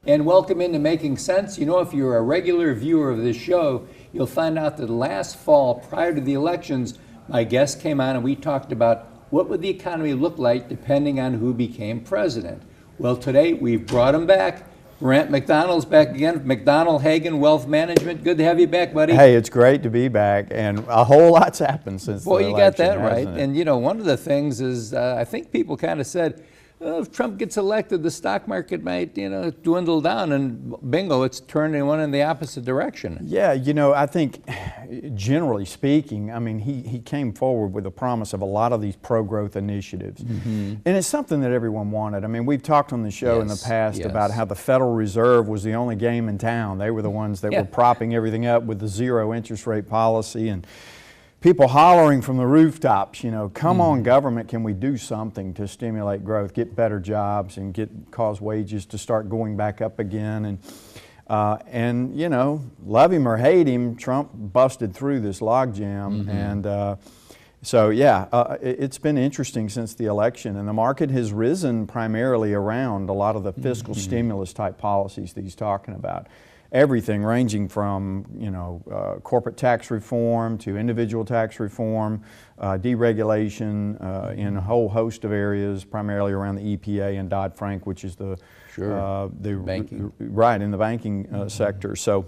And welcome into Making Sense. You know, if you're a regular viewer of this show, you'll find out that last fall, prior to the elections, my guest came on and we talked about what would the economy look like depending on who became president. Well, today we've brought him back. Brandt McDonald's back again. McDonald Hagen, Wealth Management. Good to have you back, buddy. Hey, it's great to be back, and a whole lot's happened since the election. Boy, you got that right. It? And you know, one of the things is, I think people kind of said, if Trump gets elected, the stock market might, dwindle down, and bingo, it's turning one in the opposite direction. Yeah, I think generally speaking, I mean, he came forward with a promise of a lot of these pro-growth initiatives. Mm-hmm. And it's something that everyone wanted. I mean, we've talked on the show in the past about how the Federal Reserve was the only game in town. They were the ones that were propping everything up with the zero interest rate policy, and people hollering from the rooftops, come on, government, can we do something to stimulate growth, get better jobs, and cause wages to start going back up again. And love him or hate him, Trump busted through this logjam. Mm-hmm. And it's been interesting since the election, and the market has risen primarily around a lot of the fiscal stimulus type policies that he's talking about. Everything ranging from corporate tax reform to individual tax reform, deregulation in a whole host of areas, primarily around the EPA and Dodd-Frank, which is the banking. Right, in the banking sector. So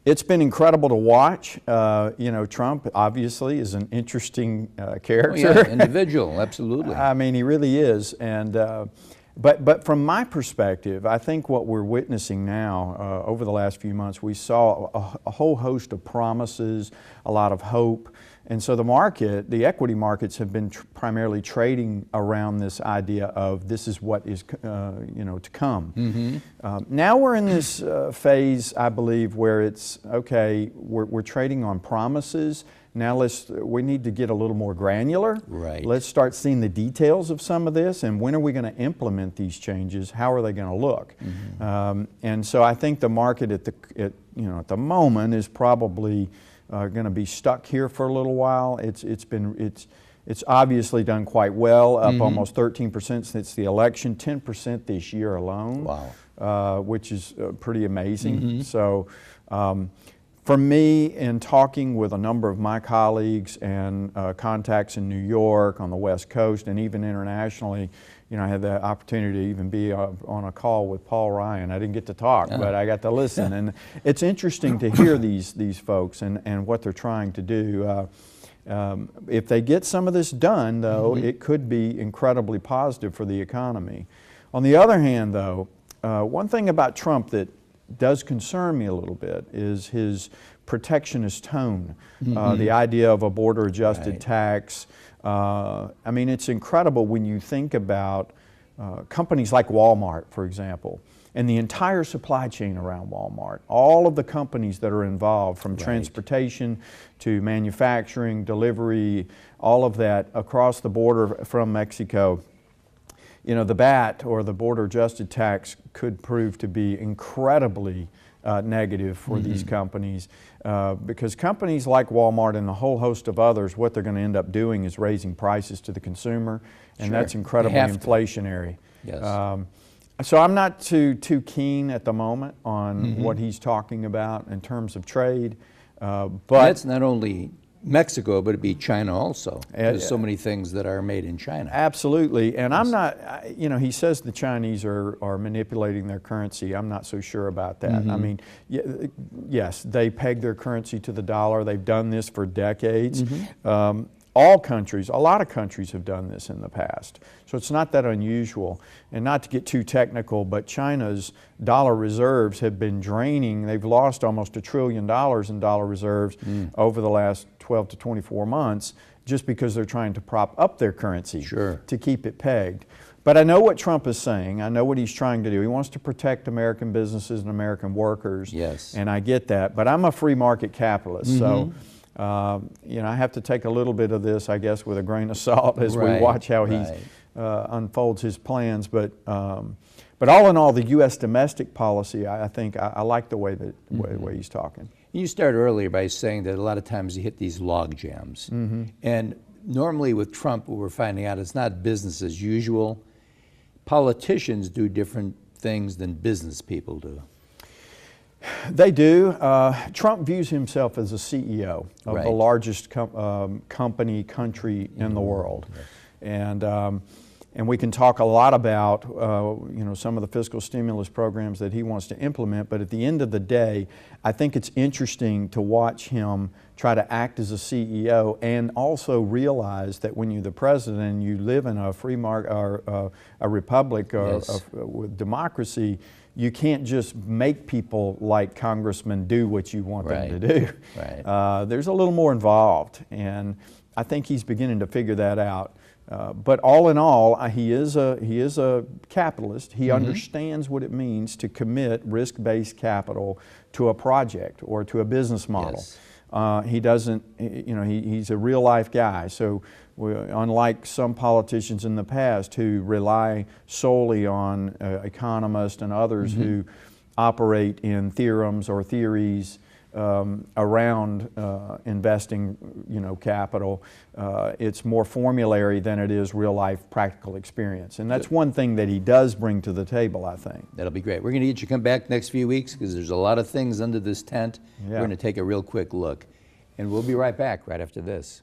it's been incredible to watch. Trump obviously is an interesting character. Oh, yeah, individual, absolutely. I mean, he really is, and. But from my perspective, I think what we're witnessing now over the last few months, we saw a whole host of promises, a lot of hope. And so the equity markets have been primarily trading around this idea of this is what is, to come. Mm-hmm. Now we're in this phase, I believe, where it's, okay, we're trading on promises. Now we need to get a little more granular. Right. Let's start seeing the details of some of this, and when are we going to implement these changes? How are they going to look? Mm-hmm. And so I think the market at the moment is probably going to be stuck here for a little while. It's obviously done quite well, up almost 13% since the election, 10% this year alone. Wow. Which is pretty amazing. Mm-hmm. So. For me, in talking with a number of my colleagues and contacts in New York, on the West Coast, and even internationally, I had the opportunity to even be on a call with Paul Ryan. I didn't get to talk, but I got to listen. And it's interesting to hear these folks and what they're trying to do. If they get some of this done, though, it could be incredibly positive for the economy. On the other hand, though, one thing about Trump that does concern me a little bit is his protectionist tone, the idea of a border-adjusted tax. I mean, it's incredible when you think about companies like Walmart, for example, and the entire supply chain around Walmart, all of the companies that are involved, from transportation to manufacturing, delivery, all of that across the border from Mexico. The BAT, or the border adjusted tax, could prove to be incredibly negative for these companies because companies like Walmart and a whole host of others, what they're going to end up doing is raising prices to the consumer, and that's incredibly inflationary. Yes. So I'm not too keen at the moment on what he's talking about in terms of trade. But that's not only Mexico, but it'd be China also. There's so many things that are made in China. Absolutely, and I'm not, he says the Chinese are manipulating their currency. I'm not so sure about that. I mean, yes, they peg their currency to the dollar. They've done this for decades. All countries, a lot of countries have done this in the past. So it's not that unusual. And not to get too technical, but China's dollar reserves have been draining. They've lost almost $1 trillion in dollar reserves over the last 12 to 24 months just because they're trying to prop up their currency to keep it pegged. But I know what Trump is saying. I know what he's trying to do. He wants to protect American businesses and American workers. Yes. And I get that. But I'm a free market capitalist. So I have to take a little bit of this, I guess, with a grain of salt as we watch how he unfolds his plans. But all in all, the U.S. domestic policy, I think I like the way that way he's talking. You started earlier by saying that a lot of times you hit these log jams, and normally with Trump, what we're finding out, it's not business as usual. Politicians do different things than business people do. They do. Trump views himself as a CEO of Right. the largest country in the world. And we can talk a lot about some of the fiscal stimulus programs that he wants to implement, but at the end of the day, I think it's interesting to watch him try to act as a CEO and also realize that when you're the president and you live in a free market or a republic or Yes. with democracy, you can't just make people like congressmen do what you want them to do. Right. There's a little more involved, and I think he's beginning to figure that out. But all in all, he is a capitalist. He understands what it means to commit risk-based capital to a project or to a business model. Yes. He doesn't, he's a real-life guy. So unlike some politicians in the past who rely solely on economists and others who operate in theorems or theories around investing, capital, it's more formulary than it is real-life practical experience. And that's one thing that he does bring to the table, I think. That'll be great. We're going to get you to come back next few weeks because there's a lot of things under this tent. Yeah. We're going to take a real quick look. And we'll be right back right after this.